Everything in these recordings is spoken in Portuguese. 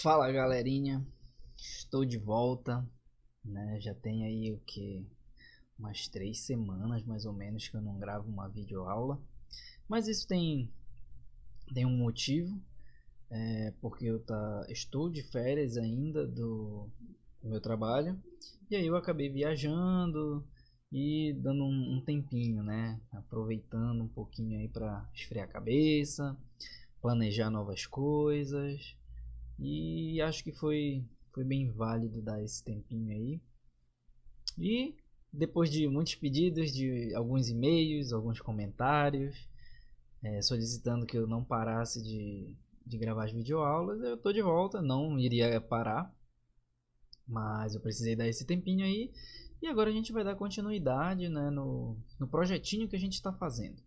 Fala galerinha, estou de volta, né? Já tem aí o que? Umas 3 semanas mais ou menos que eu não gravo uma videoaula, mas isso tem um motivo, porque estou de férias ainda do meu trabalho, e aí eu acabei viajando e dando um tempinho, né? Aproveitando um pouquinho aí para esfriar a cabeça, planejar novas coisas. E acho que foi bem válido dar esse tempinho aí. E depois de muitos pedidos, de alguns e-mails, alguns comentários, solicitando que eu não parasse de gravar as videoaulas, eu tô de volta, não iria parar, mas eu precisei dar esse tempinho aí. E agora a gente vai dar continuidade, né, no projetinho que a gente está fazendo.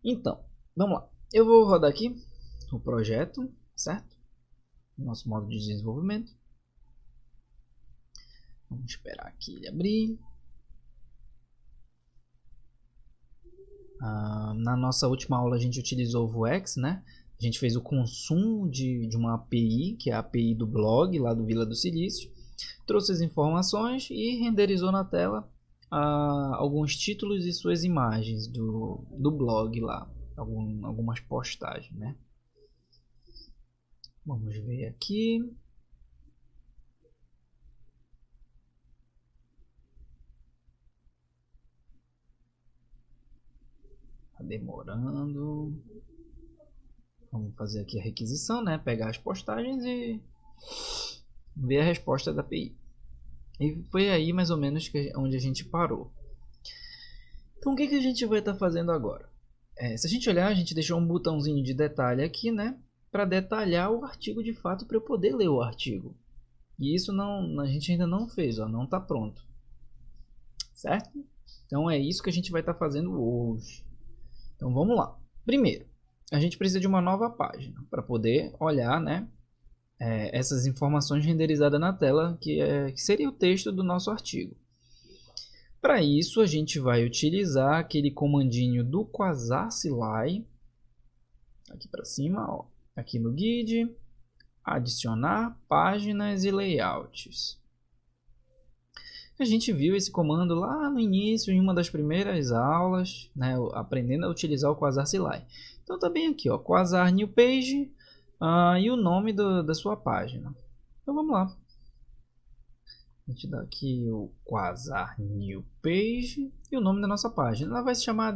Então, vamos lá. Eu vou rodar aqui o projeto, certo? Nosso modo de desenvolvimento. Vamos esperar aqui ele abrir. Na nossa última aula a gente utilizou o Vuex, né? A gente fez o consumo de uma API, que é a API do blog lá do Vila do Silício. Trouxe as informações e renderizou na tela alguns títulos e suas imagens do blog lá. Algumas postagens, né? Vamos ver aqui. Tá demorando. Vamos fazer aqui a requisição, né? Pegar as postagens e ver a resposta da API. E foi aí mais ou menos onde a gente parou. Então o que a gente vai estar fazendo agora? Se a gente olhar, a gente deixou um botãozinho de detalhe aqui, né? Para detalhar o artigo de fato, para eu poder ler o artigo. E isso a gente ainda não fez, ó, não está pronto. Certo? Então é isso que a gente vai estar fazendo hoje. Então vamos lá. Primeiro, a gente precisa de uma nova página para poder olhar, né, essas informações renderizadas na tela, que seria o texto do nosso artigo. Para isso, a gente vai utilizar aquele comandinho do Quasar-CLI, aqui para cima, ó, aqui no guide, adicionar páginas e layouts. A gente viu esse comando lá no início, em uma das primeiras aulas, né, aprendendo a utilizar o Quasar-CLI. Então está bem aqui, ó, Quasar New Page e o nome da sua página. Então vamos lá. A gente dá aqui o Quasar New Page e o nome da nossa página. Ela vai se chamar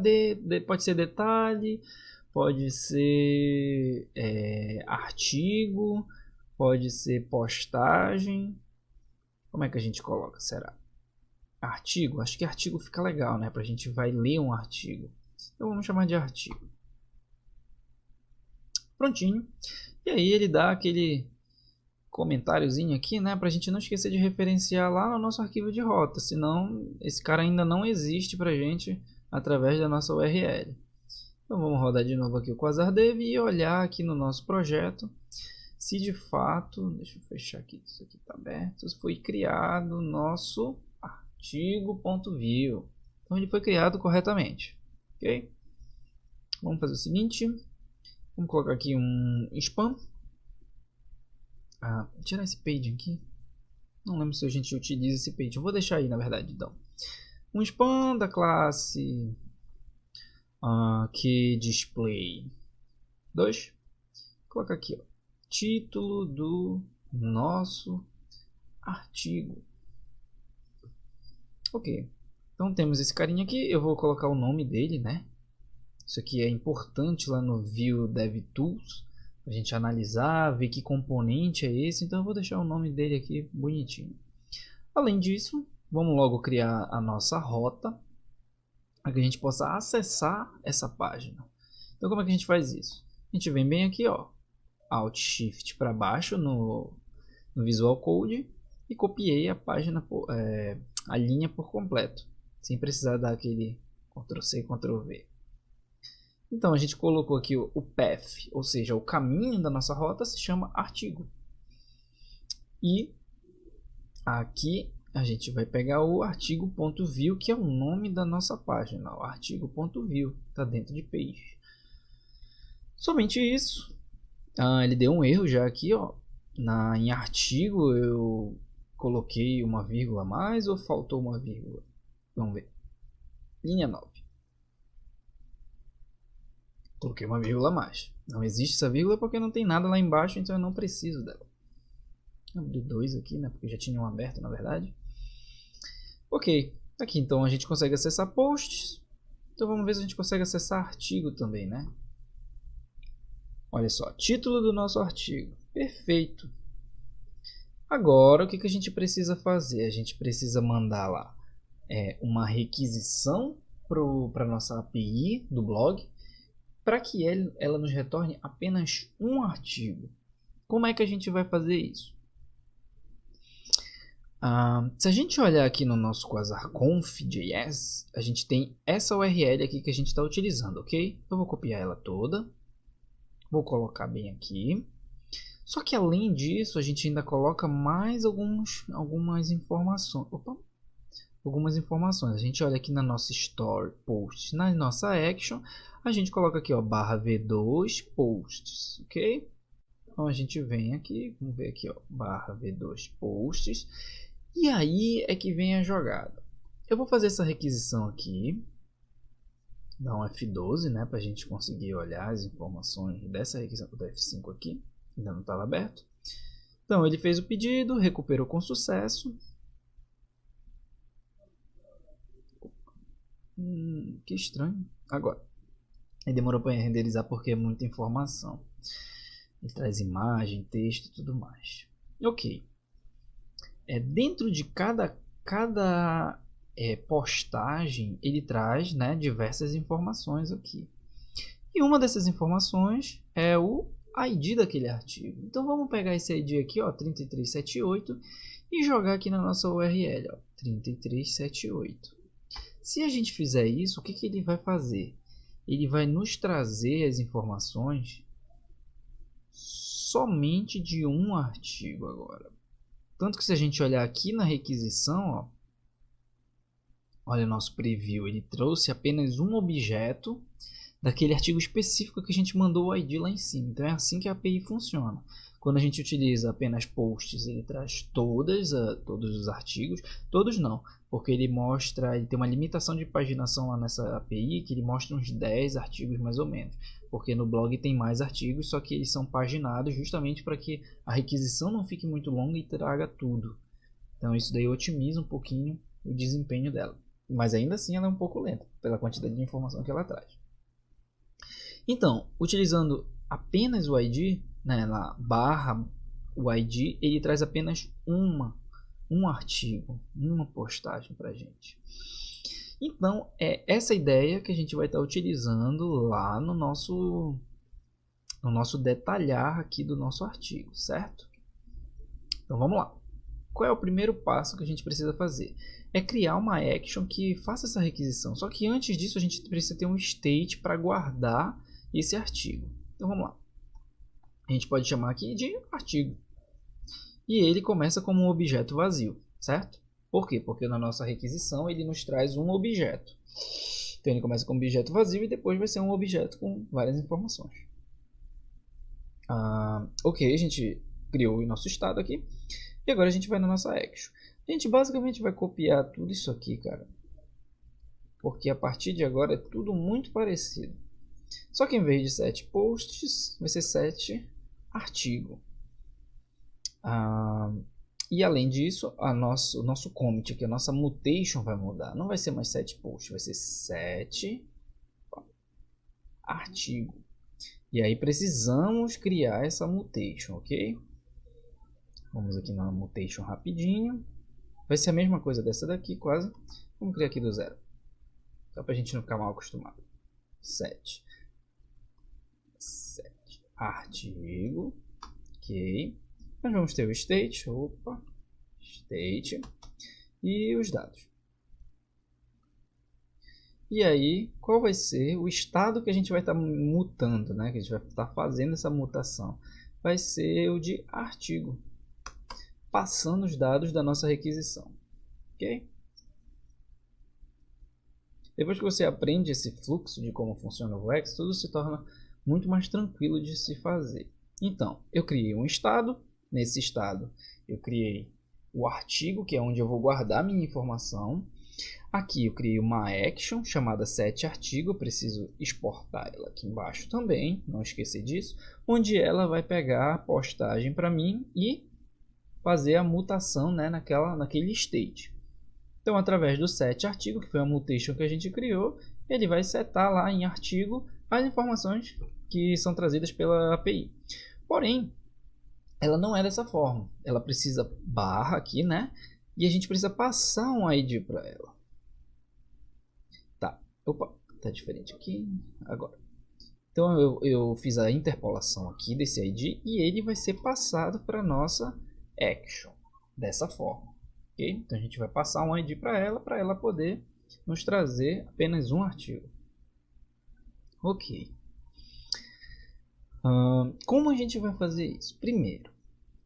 pode ser detalhe, pode ser artigo, pode ser postagem. Como é que a gente coloca? Será? Artigo? Acho que artigo fica legal, né? Para a gente vai ler um artigo. Então vamos chamar de artigo. Prontinho. E aí ele dá aquele comentáriozinho aqui, né, para a gente não esquecer de referenciar lá no nosso arquivo de rota, senão esse cara ainda não existe para a gente através da nossa URL. Então vamos rodar de novo aqui o QuasarDev e olhar aqui no nosso projeto se de fato, deixa eu fechar aqui, isso aqui está aberto, foi criado o nosso artigo.view. Então ele foi criado corretamente, ok? Vamos fazer o seguinte, vamos colocar aqui um spam. Tirar esse page aqui. Não lembro se a gente utiliza esse page. Eu vou deixar aí, na verdade, então. Um spam da classe que display 2. Coloca aqui, ó, título do nosso artigo. Ok. Então temos esse carinha aqui. Eu vou colocar o nome dele, né? Isso aqui é importante lá no View DevTools. A gente analisar, ver que componente é esse. Então eu vou deixar o nome dele aqui bonitinho. Além disso, vamos logo criar a nossa rota para que a gente possa acessar essa página. Então como é que a gente faz isso? A gente vem bem aqui, ó, Alt Shift para baixo no Visual Code e copiei a página, a linha por completo, sem precisar dar aquele Ctrl C, Ctrl V. Então a gente colocou aqui o path, ou seja, o caminho da nossa rota se chama artigo. E aqui a gente vai pegar o artigo.view, que é o nome da nossa página. O artigo.view está dentro de page. Somente isso. Ele deu um erro já aqui, ó. Em artigo eu coloquei uma vírgula a mais ou faltou uma vírgula? Vamos ver. Linha 9. Coloquei uma vírgula a mais. Não existe essa vírgula porque não tem nada lá embaixo, então eu não preciso dela. Vou abrir dois aqui, né? Porque já tinha um aberto, na verdade. Ok. Aqui então a gente consegue acessar posts. Então vamos ver se a gente consegue acessar artigo também, né? Olha só, título do nosso artigo. Perfeito. Agora, o que a gente precisa fazer? A gente precisa mandar lá uma requisição para a nossa API do blog, para que ela nos retorne apenas um artigo. Como é que a gente vai fazer isso? Se a gente olhar aqui no nosso quasarconf.js, a gente tem essa URL aqui que a gente está utilizando, ok? Eu vou copiar ela toda, vou colocar bem aqui. Só que além disso, a gente ainda coloca mais algumas informações. Algumas informações. A gente olha aqui na nossa story post, na nossa action, a gente coloca aqui, ó, /v2 posts, ok? Então a gente vem aqui, vamos ver aqui, ó, /v2 posts, e aí é que vem a jogada. Eu vou fazer essa requisição aqui, dar um F12, né, para a gente conseguir olhar as informações dessa requisição do F5 aqui. Ainda não estava aberto. Então ele fez o pedido, recuperou com sucesso. Que estranho. Agora, ele demorou para renderizar porque é muita informação. Ele traz imagem, texto e tudo mais. Ok. Dentro de cada postagem, ele traz, né, diversas informações aqui. E uma dessas informações é o ID daquele artigo. Então vamos pegar esse ID aqui, ó, 3378, e jogar aqui na nossa URL, ó, 3378. Se a gente fizer isso, o que ele vai fazer? Ele vai nos trazer as informações somente de um artigo agora. Tanto que se a gente olhar aqui na requisição, ó, olha o nosso preview, ele trouxe apenas um objeto daquele artigo específico que a gente mandou o ID lá em cima. Então é assim que a API funciona. Quando a gente utiliza apenas posts, ele traz todos os artigos. Todos não, porque ele tem uma limitação de paginação lá nessa API, que ele mostra uns 10 artigos mais ou menos. Porque no blog tem mais artigos, só que eles são paginados justamente para que a requisição não fique muito longa e traga tudo. Então isso daí otimiza um pouquinho o desempenho dela. Mas ainda assim ela é um pouco lenta, pela quantidade de informação que ela traz. Então, utilizando apenas o ID, né, na barra o ID, ele traz apenas um artigo, uma postagem para a gente. Então, é essa ideia que a gente vai estar utilizando lá no nosso detalhar aqui do nosso artigo, certo? Então, vamos lá. Qual é o primeiro passo que a gente precisa fazer? É criar uma action que faça essa requisição. Só que antes disso, a gente precisa ter um state para guardar esse artigo. Então vamos lá. A gente pode chamar aqui de artigo. E ele começa como um objeto vazio, certo? Por quê? Porque na nossa requisição ele nos traz um objeto. Então ele começa com um objeto vazio e depois vai ser um objeto com várias informações. Ok, a gente criou o nosso estado aqui. E agora a gente vai na nossa action. A gente basicamente vai copiar tudo isso aqui, cara. Porque a partir de agora é tudo muito parecido. Só que em vez de 7 posts, vai ser 7 artigo. E além disso, o nosso commit aqui, a nossa mutation vai mudar. Não vai ser mais 7 posts, vai ser 7 artigo. E aí precisamos criar essa mutation, ok? Vamos aqui na mutation rapidinho. Vai ser a mesma coisa dessa daqui, quase. Vamos criar aqui do zero. Só para a gente não ficar mal acostumado. 7 artigo, ok. Nós vamos ter o state, state e os dados. E aí, qual vai ser o estado que a gente vai estar mutando, né? Que a gente vai estar fazendo essa mutação? Vai ser o de artigo, passando os dados da nossa requisição, ok? Depois que você aprende esse fluxo de como funciona o UX, tudo se torna muito mais tranquilo de se fazer. Então, eu criei um estado. Nesse estado, eu criei o artigo, que é onde eu vou guardar minha informação. Aqui eu criei uma action chamada setArtigo. Eu preciso exportar ela aqui embaixo também, não esquecer disso. Onde ela vai pegar a postagem para mim e fazer a mutação, né, naquele state. Então, através do setArtigo, que foi a mutation que a gente criou, ele vai setar lá em artigo as informações que são trazidas pela API. Porém, ela não é dessa forma. Ela precisa barra aqui, né? E a gente precisa passar um ID para ela. Tá. Opa, tá diferente aqui. Agora. Então eu fiz a interpolação aqui desse ID e ele vai ser passado para nossa action dessa forma. Ok? Então a gente vai passar um ID para ela poder nos trazer apenas um artigo. Ok. Como a gente vai fazer isso? Primeiro,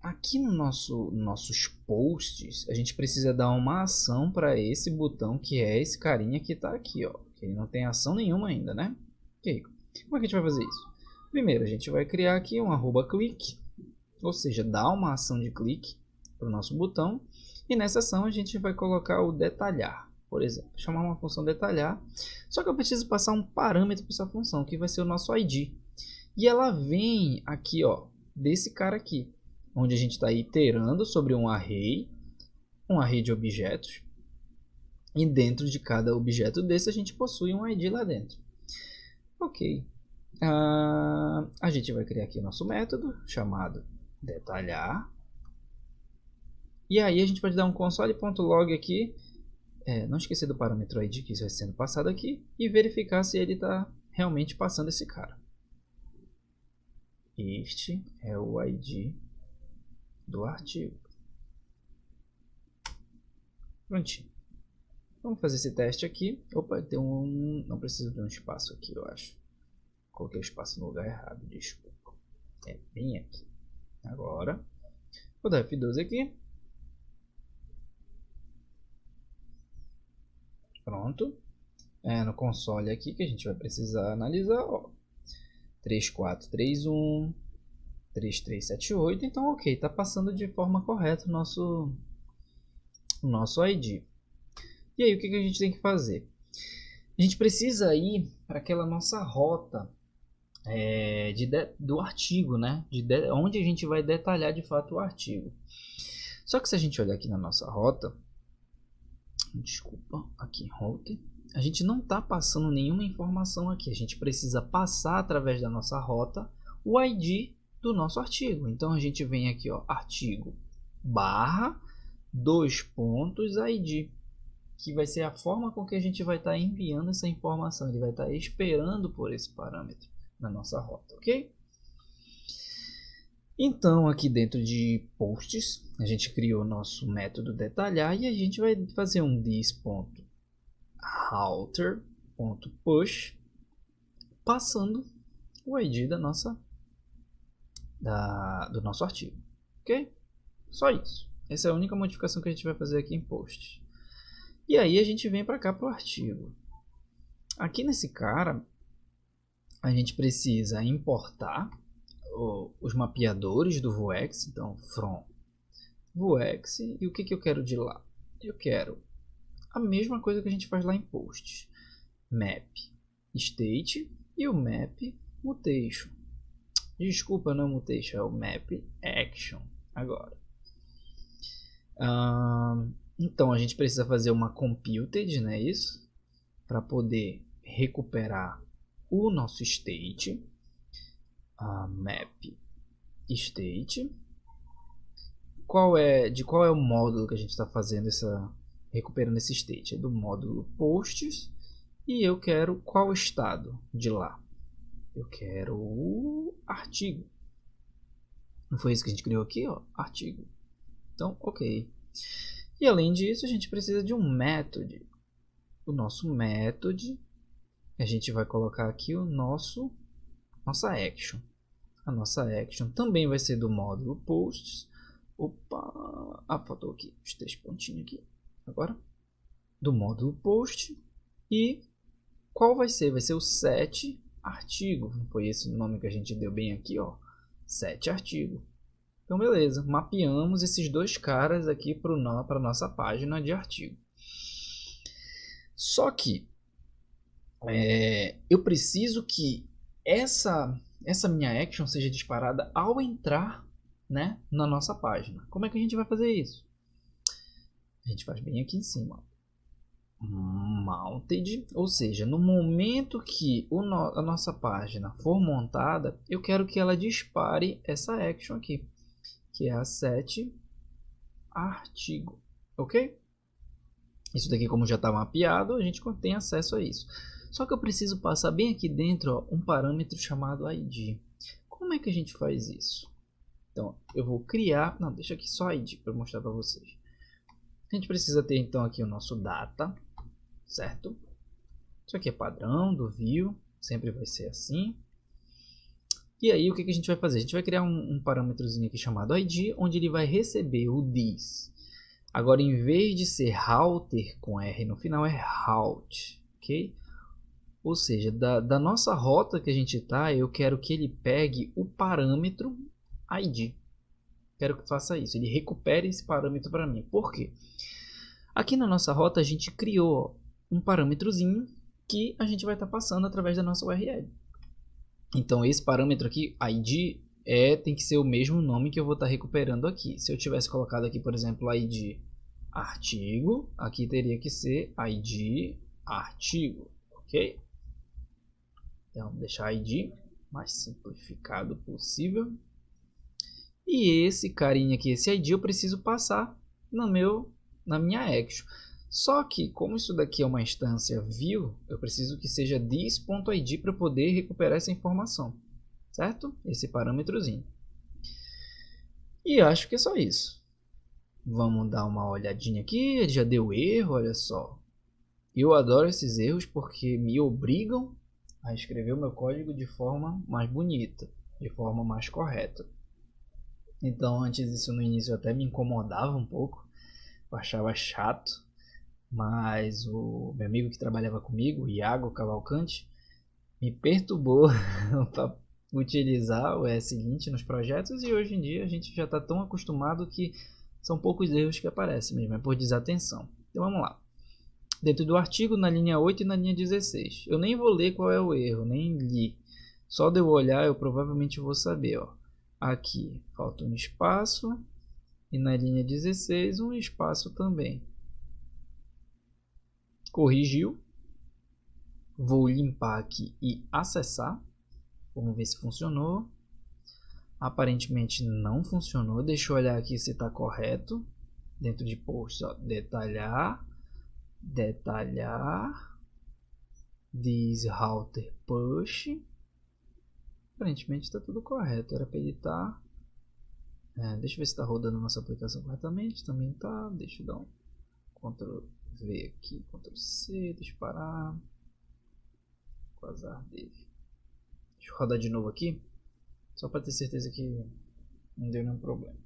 aqui no nossos posts, a gente precisa dar uma ação para esse botão, que é esse carinha que está aqui, ó. Que ele não tem ação nenhuma ainda, né? Ok. Como é que a gente vai fazer isso? Primeiro, a gente vai criar aqui um @click, ou seja, dar uma ação de clique para o nosso botão. E nessa ação a gente vai colocar o detalhar, por exemplo. Chamar uma função detalhar. Só que eu preciso passar um parâmetro para essa função, que vai ser o nosso ID. E ela vem aqui, ó, desse cara aqui, onde a gente está iterando sobre um array de objetos. E dentro de cada objeto desse a gente possui um ID lá dentro. Ok. A gente vai criar aqui o nosso método chamado detalhar. E aí a gente pode dar um console.log aqui. Não esquecer do parâmetro ID que isso vai sendo passado aqui. E verificar se ele está realmente passando esse cara. Este é o ID do artigo. Prontinho. Vamos fazer esse teste aqui. Opa, tem não preciso de um espaço aqui, eu acho. Coloquei o espaço no lugar errado, desculpa. É bem aqui. Agora, vou dar F12 aqui. Pronto. No console aqui que a gente vai precisar analisar, ó. 3431 3378. Então, ok, está passando de forma correta o nosso ID. E aí, o que a gente tem que fazer? A gente precisa ir para aquela nossa rota do artigo, né? Onde a gente vai detalhar de fato o artigo. Só que se a gente olhar aqui na nossa rota, desculpa, aqui em route, a gente não está passando nenhuma informação aqui. A gente precisa passar através da nossa rota o ID do nosso artigo. Então a gente vem aqui, ó, artigo barra 2 pontos ID, que vai ser a forma com que a gente vai estar enviando essa informação. Ele vai estar esperando por esse parâmetro na nossa rota, ok? Então, aqui dentro de posts, a gente criou nosso método detalhar e a gente vai fazer um this.outer.push, passando o ID do nosso artigo, ok? Só isso. Essa é a única modificação que a gente vai fazer aqui em posts. E aí a gente vem para cá para o artigo. Aqui nesse cara, a gente precisa importar os mapeadores do Vuex. Então, from Vuex. E o que eu quero de lá? Eu quero a mesma coisa que a gente faz lá em posts. Map state e o map mutation. Desculpa, não é mutation, é o map action. Agora. Então a gente precisa fazer uma computed, né, isso, para poder recuperar o nosso state, map state. Qual é o módulo que a gente está fazendo recuperando esse state? É do módulo posts e eu quero qual estado de lá? Eu quero o artigo. Não foi isso que a gente criou aqui, ó, artigo. Então, ok. E além disso, a gente precisa de um método. O nosso método, a gente vai colocar aqui nossa action. A nossa action também vai ser do módulo posts. Opa, faltou aqui os 3 pontinhos aqui. Agora, do módulo post. E qual vai ser? Vai ser o set artigo. Foi esse o nome que a gente deu bem aqui, ó. 7 artigos. Então beleza, mapeamos esses dois caras aqui para a nossa página de artigo. Só que eu preciso que essa minha action seja disparada ao entrar, né, na nossa página. Como é que a gente vai fazer isso? A gente faz bem aqui em cima. Mounted, ou seja, no momento que a nossa página for montada, eu quero que ela dispare essa action aqui, que é a set artigo, ok? Isso daqui, como já está mapeado, a gente tem acesso a isso. Só que eu preciso passar bem aqui dentro, ó, um parâmetro chamado ID. Como é que a gente faz isso? Então, eu vou criar... Não, deixa aqui só ID para mostrar para vocês. A gente precisa ter então aqui o nosso data, certo? Isso aqui é padrão do view, sempre vai ser assim. E aí o que a gente vai fazer? A gente vai criar um parâmetrozinho aqui chamado ID, onde ele vai receber o this. Agora, em vez de ser router com R no final, é route, ok? Ou seja, da nossa rota que a gente está, eu quero que ele pegue o parâmetro ID. Quero que faça isso, ele recupere esse parâmetro para mim. Por quê? Aqui na nossa rota a gente criou um parâmetrozinho que a gente vai estar passando através da nossa URL. Então esse parâmetro aqui, ID, tem que ser o mesmo nome que eu vou estar recuperando aqui. Se eu tivesse colocado aqui, por exemplo, ID artigo, aqui teria que ser ID artigo, ok? Então, deixar ID mais simplificado possível. E esse carinha aqui, esse ID, eu preciso passar na minha action. Só que, como isso daqui é uma instância view, eu preciso que seja this.id para poder recuperar essa informação, certo? Esse parâmetrozinho. E acho que é só isso. Vamos dar uma olhadinha aqui. Ele já deu erro, olha só. Eu adoro esses erros porque me obrigam a escrever o meu código de forma mais bonita, de forma mais correta. Então, antes disso, no início até me incomodava um pouco, eu achava chato, mas o meu amigo que trabalhava comigo, o Iago Cavalcante, me perturbou para utilizar o ESLint nos projetos, e hoje em dia a gente já está tão acostumado que são poucos erros que aparecem mesmo, é por desatenção. Então vamos lá. Dentro do artigo, na linha 8 e na linha 16. Eu nem vou ler qual é o erro, nem li. Só de eu olhar eu provavelmente vou saber. Ó. Aqui falta um espaço e na linha 16 um espaço também. Corrigiu. Vou limpar aqui e acessar. Vamos ver se funcionou. Aparentemente não funcionou. Deixa eu olhar aqui se está correto. Dentro de post, ó, detalhar. This router push. Aparentemente está tudo correto. Era para ele estar. Deixa eu ver se está rodando nossa aplicação corretamente. Também está. Deixa eu dar um Ctrl V aqui, Ctrl C, disparar. Com azar dele. Deixa eu rodar de novo aqui. Só para ter certeza que não deu nenhum problema.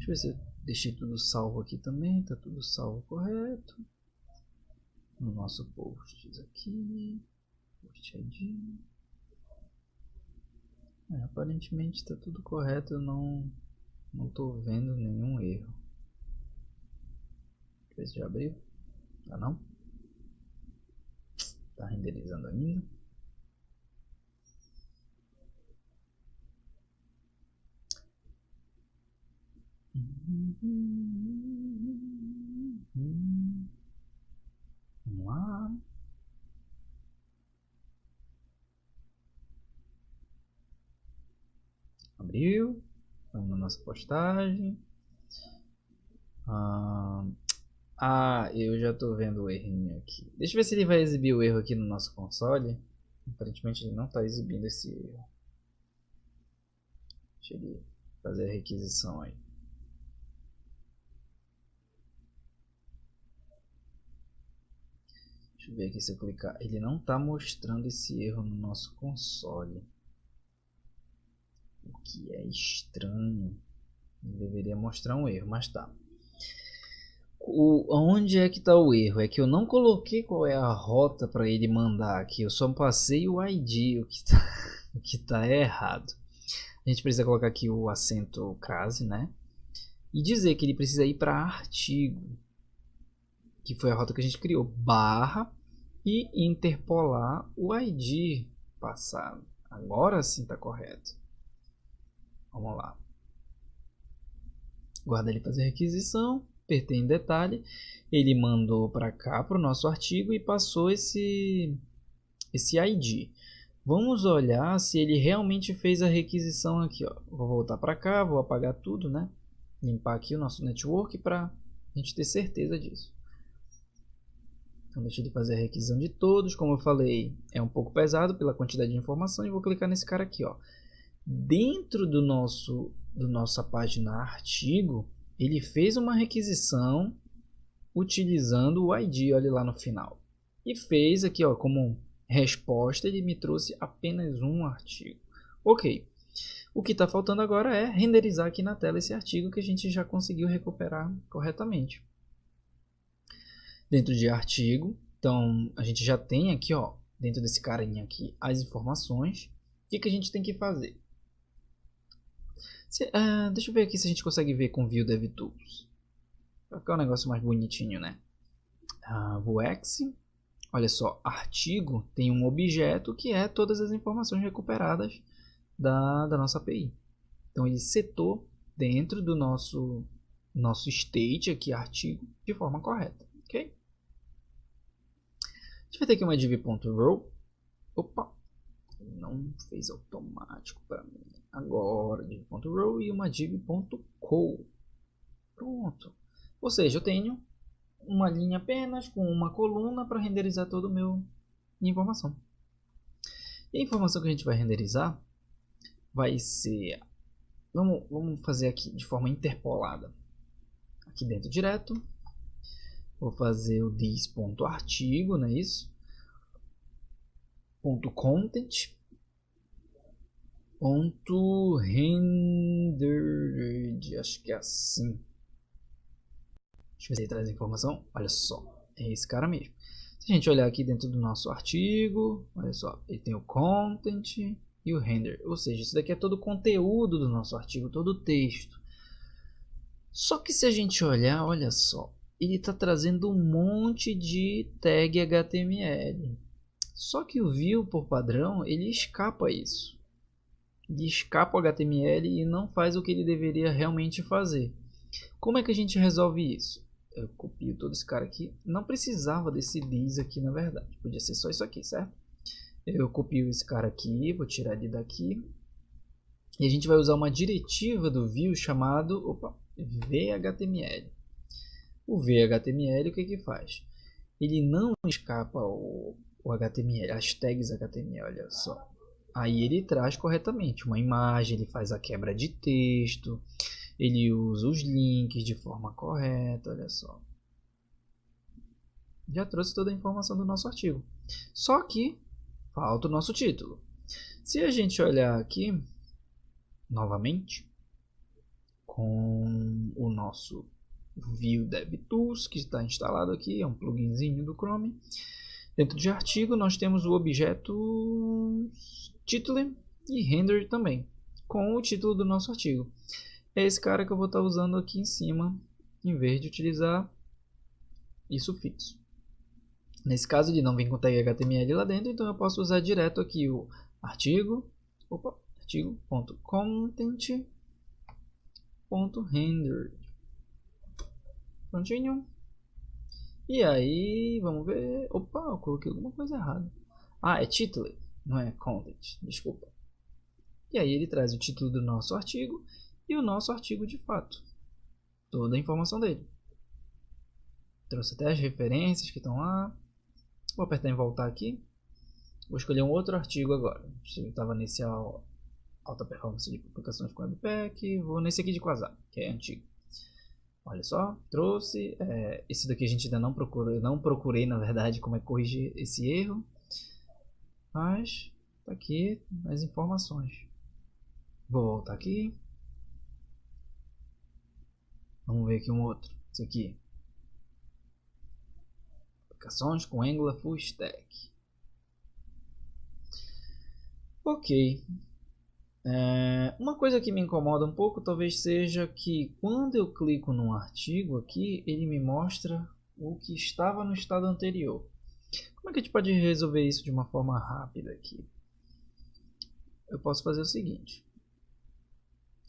Deixa eu ver se eu deixei tudo salvo aqui também. Tá tudo salvo correto. No nosso posts aqui. Post ID. Aparentemente está tudo correto. Eu não estou vendo nenhum erro. Deixa eu ver se já abriu. Tá não? Tá renderizando ainda. Vamos lá. Abriu. Vamos na nossa postagem. Eu já estou vendo o errinho aqui. Deixa eu ver se ele vai exibir o erro aqui no nosso console. Aparentemente ele não está exibindo esse erro. Deixa ele fazer a requisição aí. Deixa eu ver aqui se eu clicar. Ele não está mostrando esse erro no nosso console. O que é estranho. Ele deveria mostrar um erro, mas tá. Onde é que está o erro? É que eu não coloquei qual é a rota para ele mandar aqui. Eu só passei o ID, o que tá errado. A gente precisa colocar aqui o acento crase, né? E dizer que ele precisa ir para artigo, que foi a rota que a gente criou, barra, e interpolar o ID passado. Agora sim está correto. Vamos lá. Guarda ele fazer requisição, apertei em detalhe, ele mandou para cá para o nosso artigo e passou esse ID. Vamos olhar se ele realmente fez a requisição aqui. Ó. Vou voltar para cá, vou apagar tudo, né? Limpar aqui o nosso network para a gente ter certeza disso. Então deixa ele fazer a requisição de todos. Como eu falei, é um pouco pesado pela quantidade de informação e vou clicar nesse cara aqui, ó. Dentro do nossa página artigo, ele fez uma requisição utilizando o ID, olha lá no final. E fez aqui, ó, como resposta, ele me trouxe apenas um artigo. Ok. O que está faltando agora é renderizar aqui na tela esse artigo que a gente já conseguiu recuperar corretamente. Dentro de artigo, então a gente já tem aqui, ó, dentro desse carinha aqui, as informações. O que a gente tem que fazer? Deixa eu ver aqui se a gente consegue ver com View DevTools. Para ficar um negócio mais bonitinho, né? Vuex, olha só, artigo tem um objeto que é todas as informações recuperadas da nossa API. Então ele setou dentro do nosso state aqui, artigo, de forma correta. Ok? A gente vai ter aqui uma div.row. Opa, não fez automático para mim. Agora div.row e uma div.co. Pronto. Ou seja, eu tenho uma linha apenas com uma coluna para renderizar toda a minha informação. E a informação que a gente vai renderizar vai ser... Vamos fazer aqui de forma interpolada. Aqui dentro direto. Vou fazer o this.artigo, não é isso? .content. .rendered. Acho que é assim. Deixa eu ver se ele traz a informação. Olha só. É esse cara mesmo. Se a gente olhar aqui dentro do nosso artigo, olha só, ele tem o content e o render. Ou seja, isso daqui é todo o conteúdo do nosso artigo, todo o texto. Só que se a gente olhar, olha só, ele está trazendo um monte de tag HTML. Só que o view, por padrão, ele escapa isso. Ele escapa o HTML e não faz o que ele deveria realmente fazer. Como é que a gente resolve isso? Eu copio todo esse cara aqui. Não precisava desse this aqui, na verdade. Podia ser só isso aqui, certo? Eu copio esse cara aqui, vou tirar ele daqui. E a gente vai usar uma diretiva do view chamado VHTML. O VHTML, o que faz? Ele não escapa o HTML, as tags HTML, olha só. Aí ele traz corretamente uma imagem, ele faz a quebra de texto, ele usa os links de forma correta, olha só. Já trouxe toda a informação do nosso artigo. Só que falta o nosso título. Se a gente olhar aqui, novamente, com o nosso View DevTools, que está instalado aqui, é um pluginzinho do Chrome. Dentro de artigo, nós temos o objeto title e render também, com o título do nosso artigo. É esse cara que eu vou estar usando aqui em cima, em vez de utilizar isso fixo. Nesse caso, ele não vem com tag HTML lá dentro, então eu posso usar direto aqui o artigo.content.render. Prontinho. E aí, vamos ver. Opa, eu coloquei alguma coisa errada. É title, não é content, desculpa. E aí ele traz o título do nosso artigo e o nosso artigo de fato. Toda a informação dele. Trouxe até as referências que estão lá. Vou apertar em voltar aqui. Vou escolher um outro artigo agora. Estava nesse alta performance de publicações com Webpack. Vou nesse aqui de Quasar, que é antigo. Olha só, trouxe. Esse daqui a gente ainda não procurou. Eu não procurei, na verdade, como é que corrigir esse erro. Mas tá aqui as informações. Vou voltar aqui. Vamos ver aqui um outro. Esse aqui. Aplicações com Angular Full Stack. Ok. Uma coisa que me incomoda um pouco talvez seja que quando eu clico num artigo aqui, ele me mostra o que estava no estado anterior. Como é que a gente pode resolver isso de uma forma rápida aqui? Eu posso fazer o seguinte.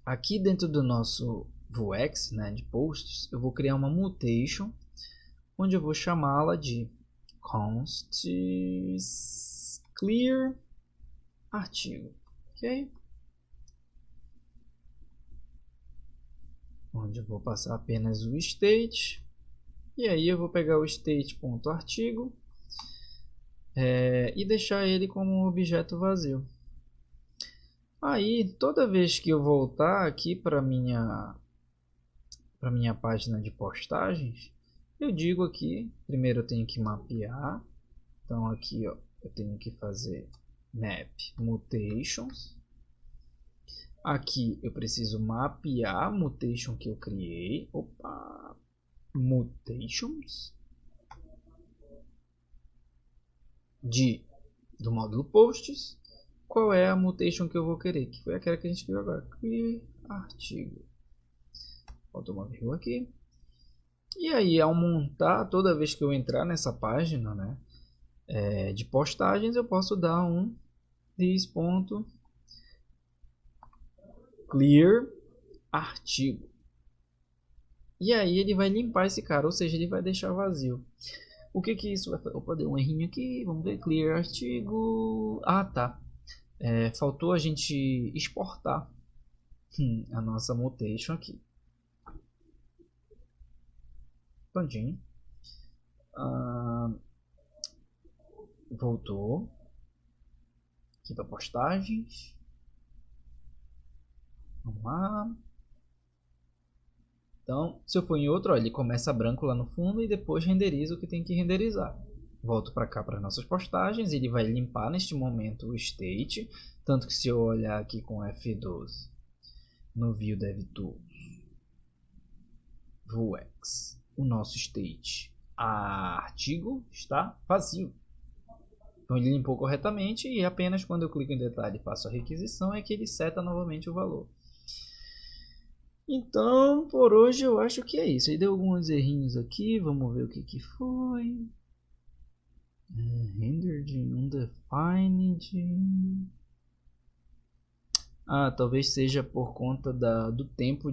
Aqui dentro do nosso Vuex, né, de posts, eu vou criar uma mutation, onde eu vou chamá-la de const clear artigo. Ok? Onde eu vou passar apenas o state. E aí eu vou pegar o state.artigo e deixar ele como um objeto vazio. Aí, toda vez que eu voltar aqui para minha página de postagens, eu digo aqui, primeiro eu tenho que mapear. Então aqui, ó, eu tenho que fazer map mutations. Aqui eu preciso mapear a mutation que eu criei. Opa, mutations do módulo posts. Qual é a mutation que eu vou querer? Que foi aquela que a gente criou agora. Clear artigo. Falta uma vírgula aqui. E aí, ao montar, toda vez que eu entrar nessa página, né, de postagens, eu posso dar um this.clear artigo. E aí ele vai limpar esse cara, ou seja, ele vai deixar vazio. O que isso vai fazer? Opa, deu um errinho aqui. Vamos ver, clear artigo. Ah, tá. Faltou a gente exportar a nossa mutation aqui. Prontinho. Voltou aqui para postagens. Vamos lá. Então, se eu for em outro, ó, ele começa branco lá no fundo e depois renderiza o que tem que renderizar. Volto para cá para nossas postagens, ele vai limpar neste momento o state, tanto que se eu olhar aqui com F12 no View DevTools, Vuex, o nosso state artigo está vazio. Então ele limpou corretamente e apenas quando eu clico em detalhe e faço a requisição é que ele seta novamente o valor. Então, por hoje eu acho que é isso. Aí deu alguns errinhos aqui, vamos ver o que foi. Rendered undefined. Talvez seja por conta do tempo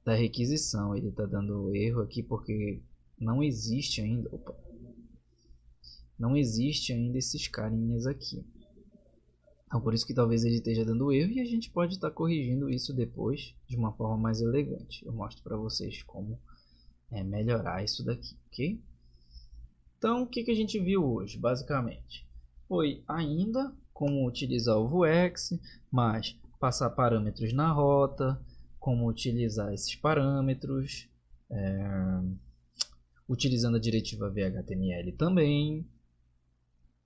da requisição. Ele está dando erro aqui porque não existe ainda. Não existe ainda esses carinhas aqui. Então por isso que talvez ele esteja dando erro e a gente pode estar corrigindo isso depois de uma forma mais elegante. Eu mostro para vocês como melhorar isso daqui, ok? Então o que a gente viu hoje, basicamente? Foi ainda como utilizar o Vuex, mas passar parâmetros na rota, como utilizar esses parâmetros, utilizando a diretiva vHTML também.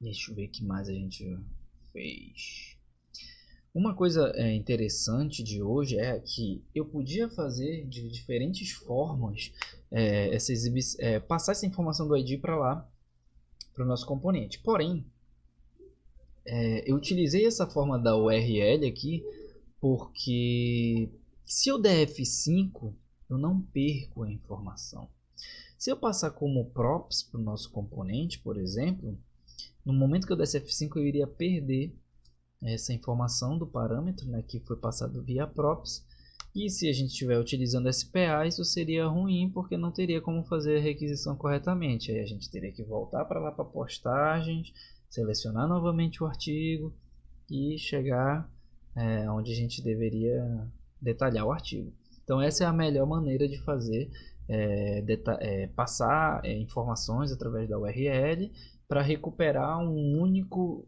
Deixa eu ver o que mais a gente fez. Uma coisa interessante de hoje é que eu podia fazer de diferentes formas passar essa informação do ID para lá, para o nosso componente. Porém, eu utilizei essa forma da URL aqui porque se eu der F5, eu não perco a informação. Se eu passar como props para o nosso componente, por exemplo, no momento que eu desse F5 eu iria perder essa informação do parâmetro, né, que foi passado via props. E se a gente estiver utilizando SPA, isso seria ruim porque não teria como fazer a requisição corretamente. Aí a gente teria que voltar para lá para postagens, selecionar novamente o artigo e chegar onde a gente deveria detalhar o artigo. Então essa é a melhor maneira de fazer, passar informações através da URL para recuperar um único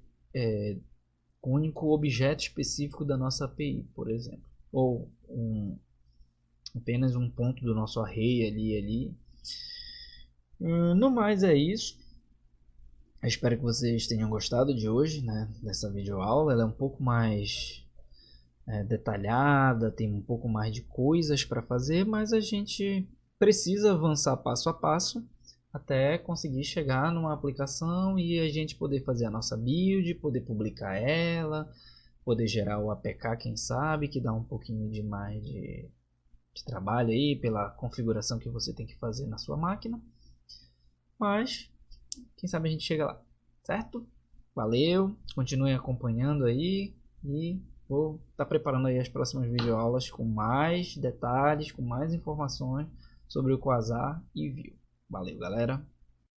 objeto específico da nossa API, por exemplo, ou apenas um ponto do nosso array ali. No mais é isso. Eu espero que vocês tenham gostado de hoje, né, dessa videoaula. Ela é um pouco mais detalhada, tem um pouco mais de coisas para fazer, mas a gente precisa avançar passo a passo até conseguir chegar numa aplicação e a gente poder fazer a nossa build, poder publicar ela, poder gerar o APK, quem sabe, que dá um pouquinho de mais de trabalho aí pela configuração que você tem que fazer na sua máquina. Mas quem sabe a gente chega lá, certo? Valeu, continuem acompanhando aí e vou estar preparando aí as próximas videoaulas com mais detalhes, com mais informações sobre o Quasar e Vue. Valeu, galera!